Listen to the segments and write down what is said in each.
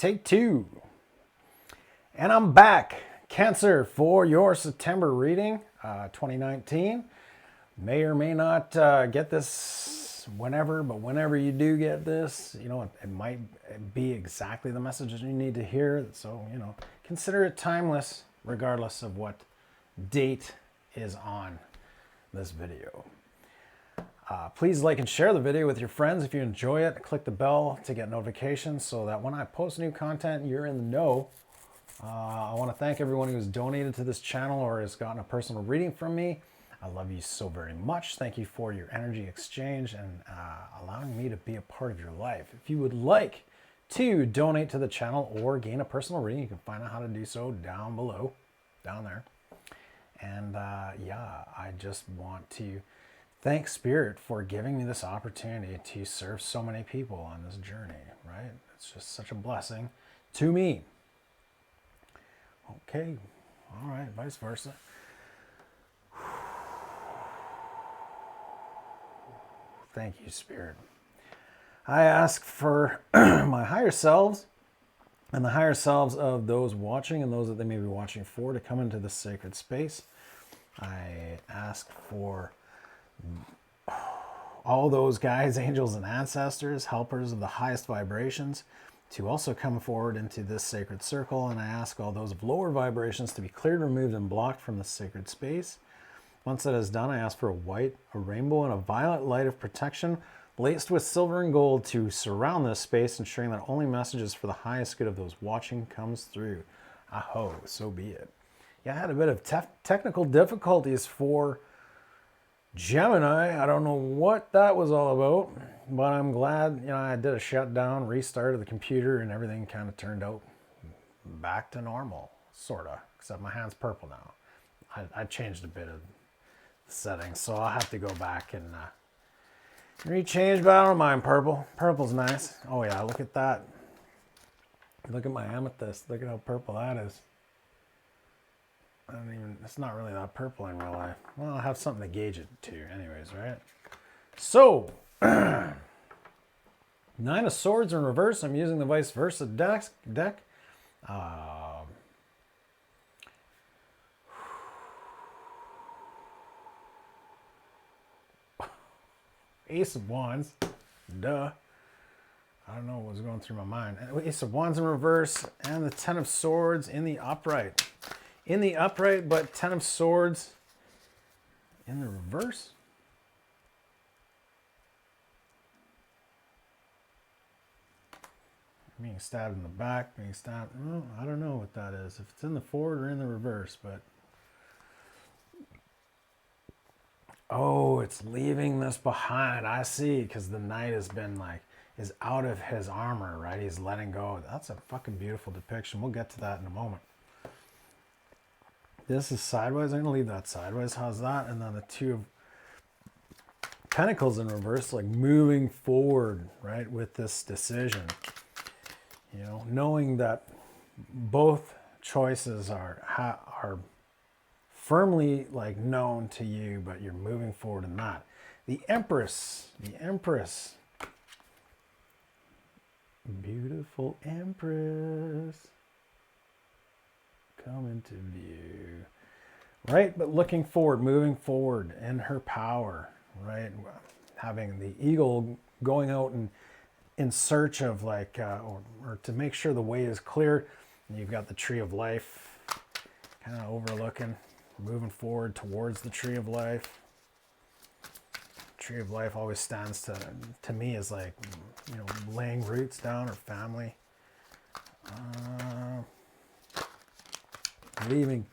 take 2. And I'm back, Cancer, for your September reading, 2019. May or may not get this whenever, but whenever you do get this, it might be exactly the messages you need to hear. So, consider it timeless, regardless of what date is on this video. Please like and share the video with your friends if you enjoy it. Click the bell to get notifications so that when I post new content, you're in the know. I want to thank everyone who's donated to this channel or has gotten a personal reading from me. I love you so very much. Thank you for your energy exchange and allowing me to be a part of your life. If you would like to donate to the channel or gain a personal reading, you can find out how to do so down below, down there. And yeah, I just want to thank Spirit for giving me this opportunity to serve so many people on this journey, right? It's just such a blessing to me. Okay, all right, vice versa. Thank you, Spirit. I ask for my higher selves and the higher selves of those watching and those that they may be watching for to come into this sacred space. I ask for all those guides, angels, and ancestors, helpers of the highest vibrations, to also come forward into this sacred circle. And I ask all those of lower vibrations to be cleared, removed, and blocked from the sacred space. Once that is done, I ask for a white, a rainbow, and a violet light of protection laced with silver and gold to surround this space, ensuring that only messages for the highest good of those watching comes through. Aho, so be it. Yeah, I had a bit of technical difficulties for Gemini. I don't know what that was all about, but I'm glad, I did a shutdown, restart of the computer, and everything kind of turned out back to normal, sort of, except my hand's purple now. I changed a bit of the settings, so I'll have to go back and rechange, but I don't mind purple. Purple's nice. Oh yeah, look at that. Look at my amethyst. Look at how purple that is. It's not really that purple in real life. Well, I'll have something to gauge it to anyways, right? So, 9 of Swords in reverse. I'm using the vice versa deck. Ace of Wands. Duh. I don't know what was going through my mind. Ace of Wands in reverse and the 10 of Swords in the upright. In the upright, but 10 of Swords in the reverse. Being stabbed in the back, being stabbed. Oh, I don't know what that is. If it's in the forward or in the reverse, but. Oh, it's leaving this behind. I see, because the knight has been is out of his armor, right? He's letting go. That's a fucking beautiful depiction. We'll get to that in a moment. This is sideways. I'm going to leave that sideways. How's that? And then the 2 of Pentacles in reverse, moving forward, right, with this decision. Knowing that both choices are firmly known to you, but you're moving forward in that. The Empress. Beautiful Empress. Come into view, right? But looking forward, moving forward in her power, right? Having the eagle going out and in search of or to make sure the way is clear. And you've got the tree of life kind of overlooking, moving forward towards the tree of life. Tree of life always stands to me as laying roots down or family. Leaving,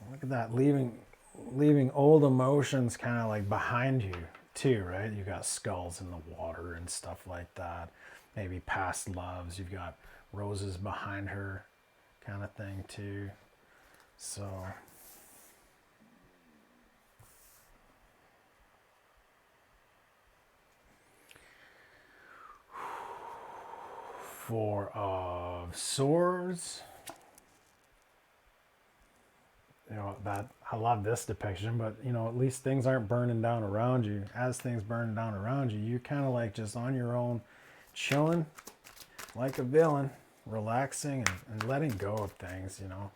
look at that, leaving old emotions kind of behind you too, right? You've got skulls in the water and stuff like that. Maybe past loves. You've got roses behind her kind of thing too. So Four of Swords. That I love this depiction, but at least things aren't burning down around you. As things burn down around you, you're kind of just on your own, chilling like a villain, relaxing and letting go of things, you know,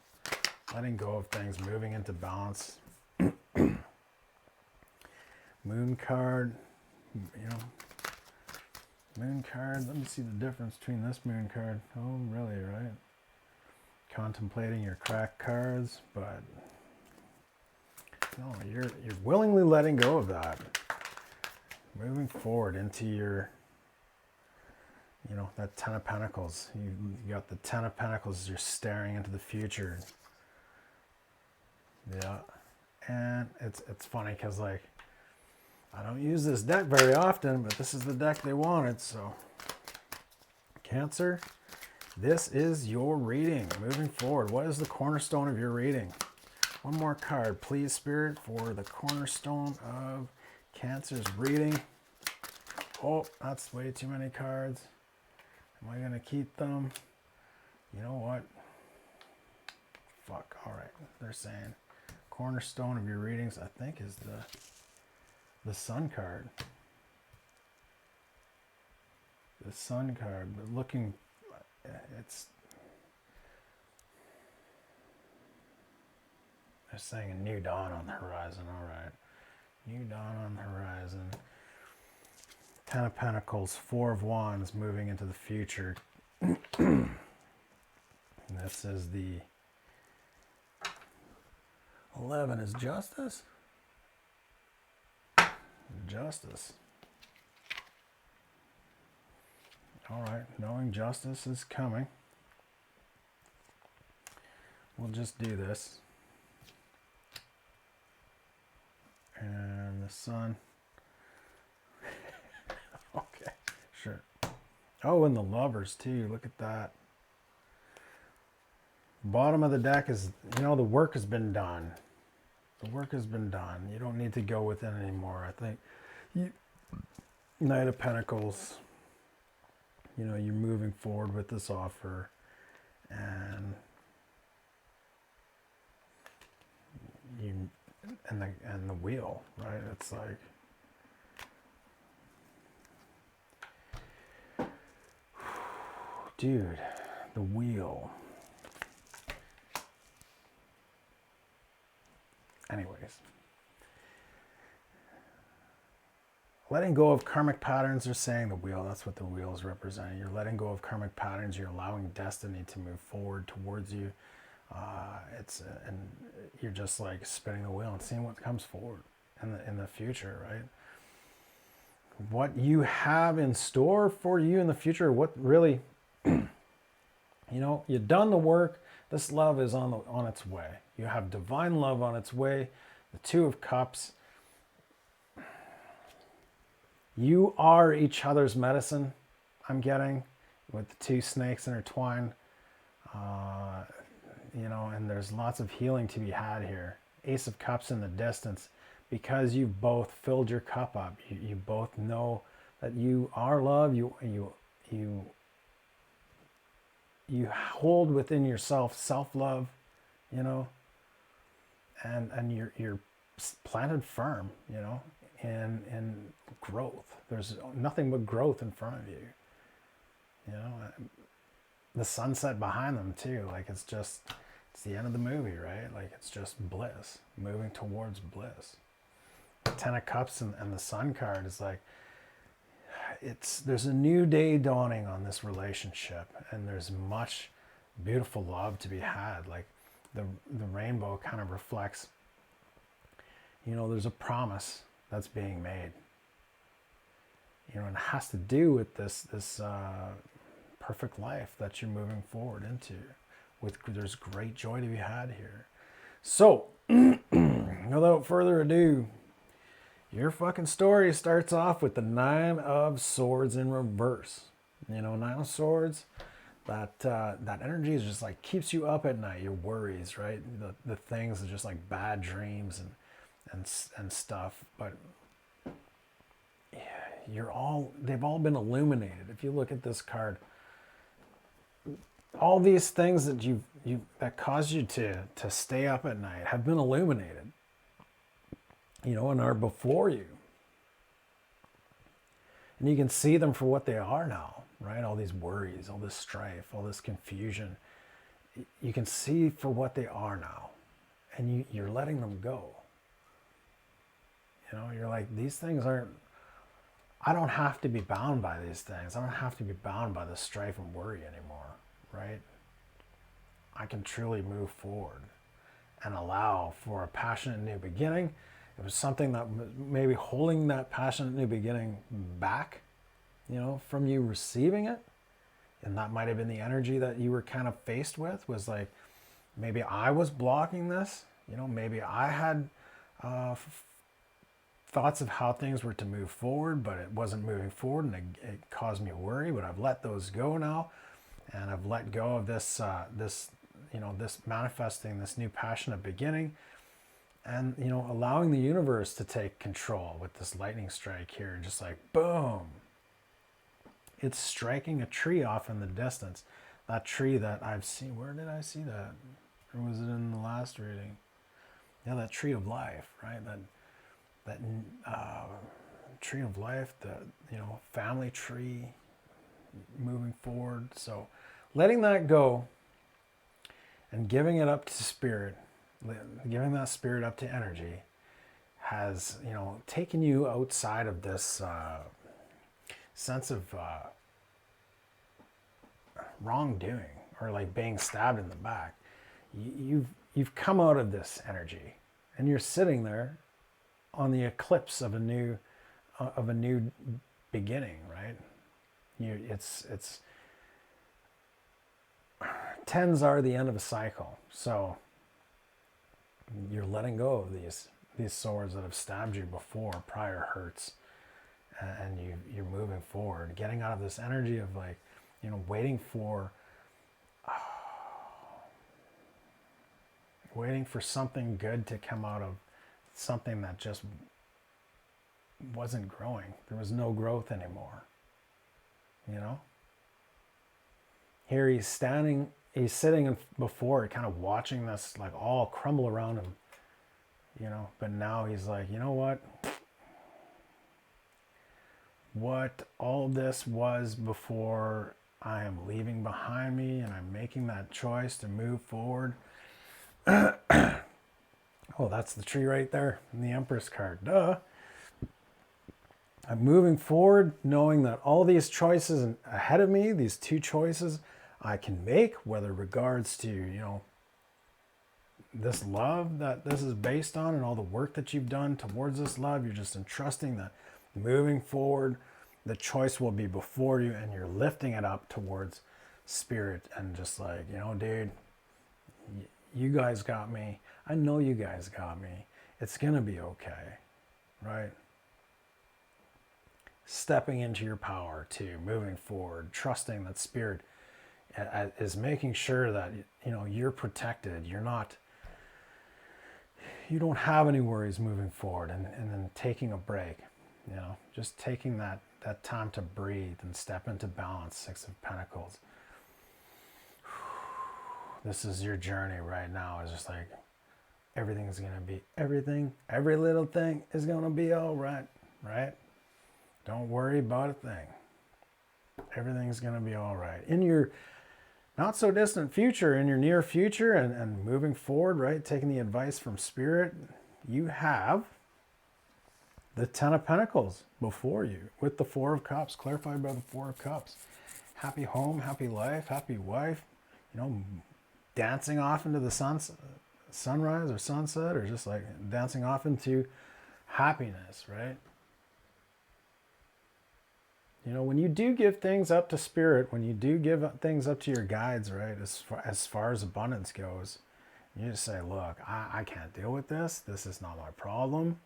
letting go of things, moving into balance. Moon card, you know, moon card. Let me see the difference between this moon card. Oh, really, right? Contemplating your cracked cards, but no, you're willingly letting go of that. Moving forward into your, you know, that Ten of Pentacles. You got the Ten of Pentacles. You're staring into the future. Yeah, and it's funny because, like, I don't use this deck very often, but this is the deck they wanted. So, Cancer, this is your reading. Moving forward, what is the cornerstone of your reading? One more card, please, Spirit, for the cornerstone of Cancer's reading. Oh, that's way too many cards. Am I going to keep them? You know what? Fuck. All right. They're saying cornerstone of your readings, I think, is the Sun card. The Sun card. But looking, it's... They're saying a new dawn on the horizon. All right. New dawn on the horizon. Ten of Pentacles, Four of Wands, moving into the future. And this is the 11 is Justice. Justice. All right, knowing justice is coming. We'll just do this. And the Sun. Okay, sure. Oh, and the Lovers too. Look at that. Bottom of the deck is, you know, the work has been done. The work has been done. You don't need to go with it anymore. I think Knight of Pentacles, you know, you're moving forward with this offer, and the Wheel, right? It's like, dude, the Wheel. Anyways, letting go of karmic patterns. They're saying the Wheel, that's what the Wheel is representing. You're letting go of karmic patterns. You're allowing destiny to move forward towards you. And you're just like spinning the wheel and seeing what comes forward in the future, right? What you have in store for you in the future, what really, you know, you've done the work. This love is on its way. You have divine love on its way. The Two of Cups. You are each other's medicine, I'm getting, with the two snakes intertwined. You know, and there's lots of healing to be had here. Ace of Cups in the distance, because you've both filled your cup up. You both know that you are love. You hold within yourself self-love, you know, and you're planted firm, you know, in growth. There's nothing but growth in front of you, you know. The sunset behind them too, like it's the end of the movie, right? Like it's just bliss, moving towards bliss. The Ten of Cups and the Sun card is like, there's a new day dawning on this relationship, and there's much beautiful love to be had. Like the rainbow kind of reflects, you know, there's a promise that's being made, you know, and it has to do with this perfect life that you're moving forward into. There's great joy to be had here. So, without further ado, your fucking story starts off with the Nine of Swords in reverse. You know, Nine of Swords, that energy is just like keeps you up at night. Your worries, right? The things are just like bad dreams and stuff. But yeah, they've all been illuminated. If you look at this card, all these things that that cause you to stay up at night have been illuminated, you know, and are before you. And you can see them for what they are now. right? All these worries, all this strife, all this confusion. You can see for what they are now, and you're letting them go. You know, you're like, these things aren't, I don't have to be bound by these things. I don't have to be bound by the strife and worry anymore, right? I can truly move forward and allow for a passionate new beginning. It was something that maybe holding that passionate new beginning back, you know, from you receiving it. And that might have been the energy that you were kind of faced with, was like, maybe I was blocking this, you know, maybe I had thoughts of how things were to move forward, but it wasn't moving forward, and it caused me worry. But I've let those go now, and I've let go of this, this manifesting this new passionate beginning, and, you know, allowing the universe to take control with this lightning strike here, just like boom. It's striking a tree off in the distance. That tree that I've seen, where did I see that? Or was it in the last reading? Yeah, that tree of life, right? That tree of life, the, you know, family tree moving forward. So letting that go and giving it up to spirit, giving that spirit up to energy, has, you know, taken you outside of this sense of wrongdoing, or like being stabbed in the back. You've come out of this energy, and you're sitting there on the eclipse of a new beginning, right? It's tens are the end of a cycle, so you're letting go of these swords that have stabbed you before, prior hurts, and you're moving forward, getting out of this energy of, like, you know, waiting for something good to come out of something that just wasn't growing. There was no growth anymore, you know? Here he's sitting before it, kind of watching this like all crumble around him, you know? But now he's like, you know what all this was before, I am leaving behind me, and I'm making that choice to move forward. Oh, that's the tree right there in the Empress card. Duh. I'm moving forward, knowing that all these choices ahead of me, these two choices I can make, whether regards to, you know, this love that this is based on, and all the work that you've done towards this love, you're just entrusting that moving forward, the choice will be before you, and you're lifting it up towards spirit, and just like, you know, dude, you guys got me. I know you guys got me. It's going to be okay, right? Stepping into your power too, moving forward, trusting that spirit is making sure that, you know, you're protected. You don't have any worries moving forward, and then taking a break, you know, just taking that time to breathe and step into balance. Six of Pentacles. This is your journey right now. It's just like, every little thing is going to be all right, right? Don't worry about a thing. Everything's going to be all right. In your not so distant future, in your near future, and moving forward, right? Taking the advice from spirit, you have the Ten of Pentacles before you with the Four of Cups, clarified by the Four of Cups. Happy home, happy life, happy wife, you know, dancing off into the sunrise or sunset, or just like dancing off into happiness, right? You know, when you do give things up to spirit, when you do give things up to your guides, right, as far as abundance goes, you just say, look, I can't deal with this. This is not my problem.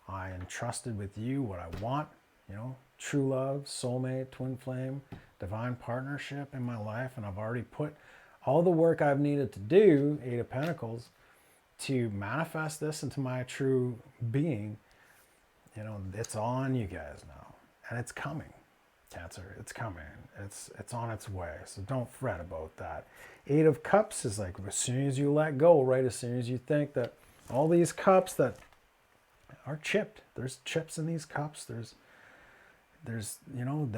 I entrusted with you what I want, you know, true love, soulmate, twin flame, divine partnership in my life. And I've already put all the work I've needed to do, Eight of Pentacles, to manifest this into my true being. You know, it's all on you guys now. And it's coming, Cancer. It's coming. It's on its way. So don't fret about that. Eight of Cups is like, as soon as you let go, right? As soon as you think that all these cups that are chipped, there's chips in these cups. There's you know,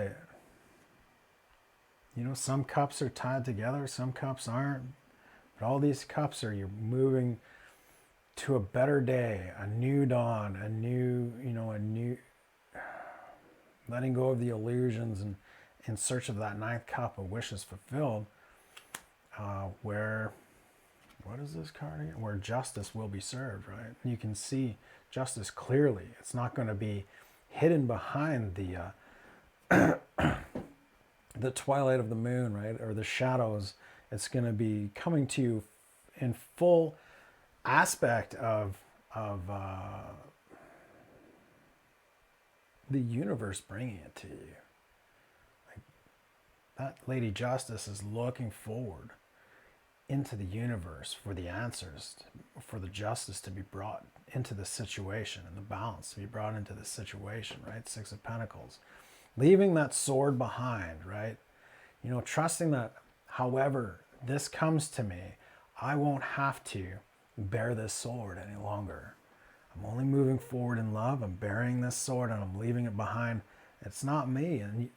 You know, some cups are tied together, some cups aren't. But all these cups are, you're moving to a better day, a new dawn, a new, letting go of the illusions and in search of that ninth cup of wishes fulfilled, where, what is this card again? Where justice will be served, right? You can see justice clearly. It's not going to be hidden behind the twilight of the moon, right? Or the shadows. It's going to be coming to you in full aspect of the universe bringing it to you. Like, that Lady Justice is looking forward into the universe for the answers, for the justice to be brought into the situation and the balance to be brought into the situation, right? Six of Pentacles. Leaving that sword behind, right? You know, trusting that however this comes to me, I won't have to bear this sword any longer. I'm only moving forward in love. I'm bearing this sword and I'm leaving it behind. It's not me. And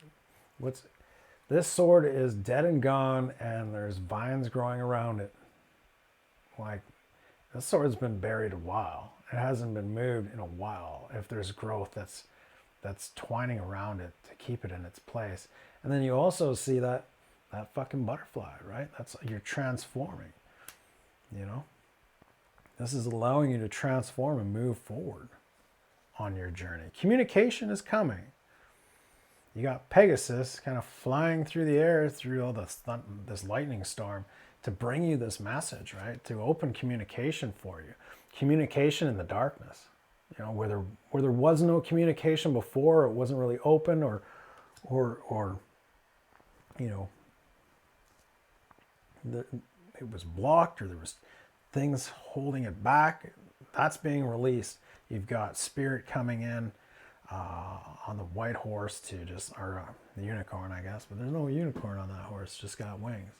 this sword is dead and gone, and there's vines growing around it. Like, this sword's been buried a while. It hasn't been moved in a while. If there's growth that's twining around it to keep it in its place. And then you also see that fucking butterfly, right? That's, you're transforming, you know? This is allowing you to transform and move forward on your journey. Communication is coming. You got Pegasus kind of flying through the air through all this lightning storm to bring you this message, right? To open communication for you. Communication in the darkness. You know, where there was no communication before, it wasn't really open, or you know, it was blocked, or there was things holding it back. That's being released. You've got spirit coming in on the white horse or the unicorn, I guess, but there's no unicorn on that horse, just got wings.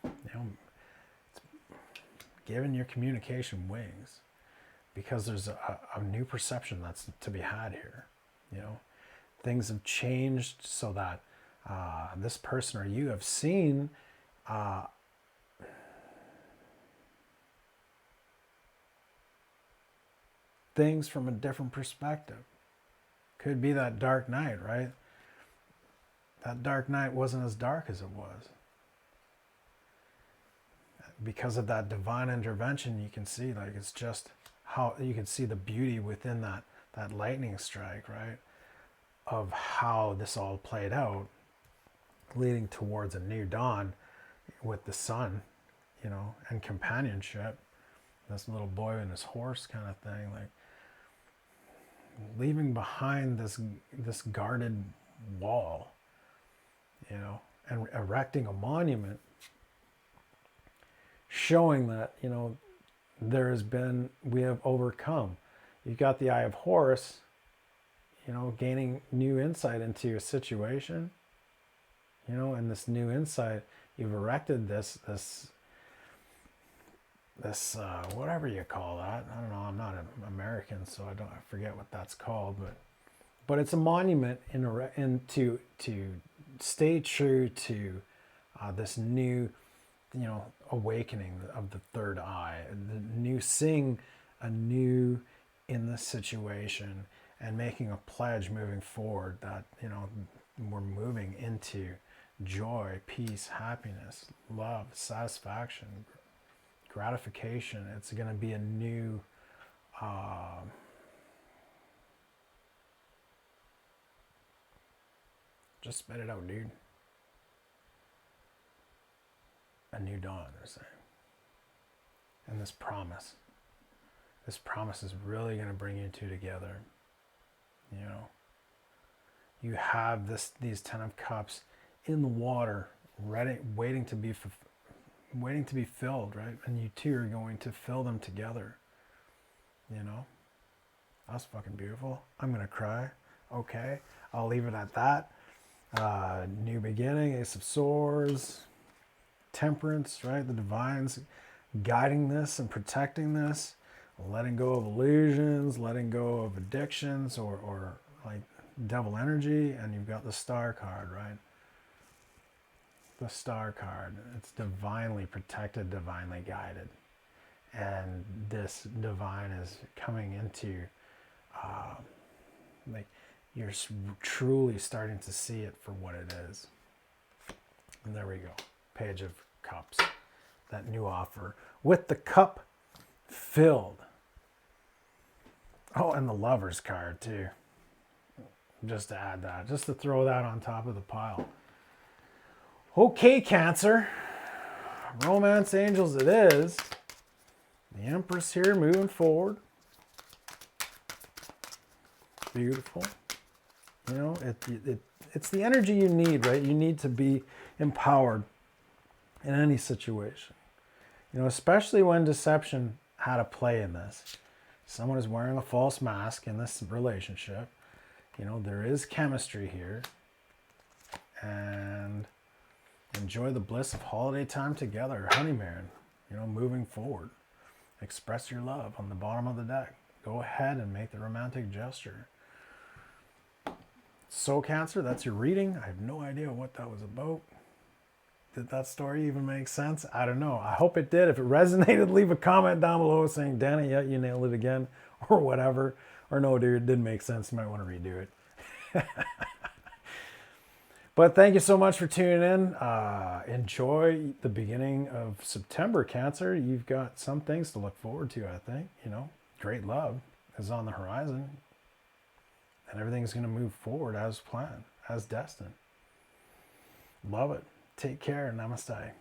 You know, it's giving your communication wings, because there's a new perception that's to be had here. You know, things have changed so that this person or you have seen things from a different perspective. Could be that dark night, right? That dark night wasn't as dark as it was. Because of that divine intervention, you can see, like, it's just how you can see the beauty within that lightning strike, right? Of how this all played out, leading towards a new dawn with the sun, you know, and companionship. This little boy and his horse kind of thing, like, leaving behind this guarded wall, you know, and erecting a monument showing that, you know, we have overcome. You got the Eye of Horus, you know, gaining new insight into a situation, you know, and this new insight, you've erected this whatever you call that. I don't know. I'm not an American, so I forget what that's called, but it's a monument to stay true to this new, you know, awakening of the third eye, the new seeing anew in this situation, and making a pledge moving forward that, you know, we're moving into joy, peace, happiness, love, satisfaction, gratification. It's going to be a new just spit it out, dude. A new dawn, they're saying. And this promise is really going to bring you two together. You know, you have these 10 of Cups in the water, ready, waiting to be filled, right? And you two are going to fill them together. You know, that's fucking beautiful. I'm gonna cry. Okay, I'll leave it at that. New beginning, Ace of Swords, Temperance, right? The Divine's guiding this and protecting this, letting go of illusions, letting go of addictions or like devil energy, and you've got the Star card, right? the Star card. It's divinely protected, divinely guided. And this divine is coming into, like, you're truly starting to see it for what it is. And there we go. Page of Cups. That new offer. With the cup filled. Oh, and the Lover's card too. Just to add that. Just to throw that on top of the pile. Okay, Cancer. Romance Angels it is. The Empress here moving forward. Beautiful. You know, it's the energy you need, right? You need to be empowered in any situation. You know, especially when deception had a play in this. Someone is wearing a false mask in this relationship. You know, there is chemistry here. And enjoy the bliss of holiday time together, honeymoon. You know, moving forward. Express your love on the bottom of the deck. Go ahead and make the romantic gesture. So, Cancer, that's your reading. I have no idea what that was about. Did that story even make sense? I don't know. I hope it did. If it resonated, leave a comment down below saying, Danny, yeah, you nailed it again, or whatever. Or no, dude, it didn't make sense. You might want to redo it. But thank you so much for tuning in. Enjoy the beginning of September, Cancer. You've got some things to look forward to, I think. You know, great love is on the horizon. And everything's going to move forward as planned, as destined. Love it. Take care. Namaste.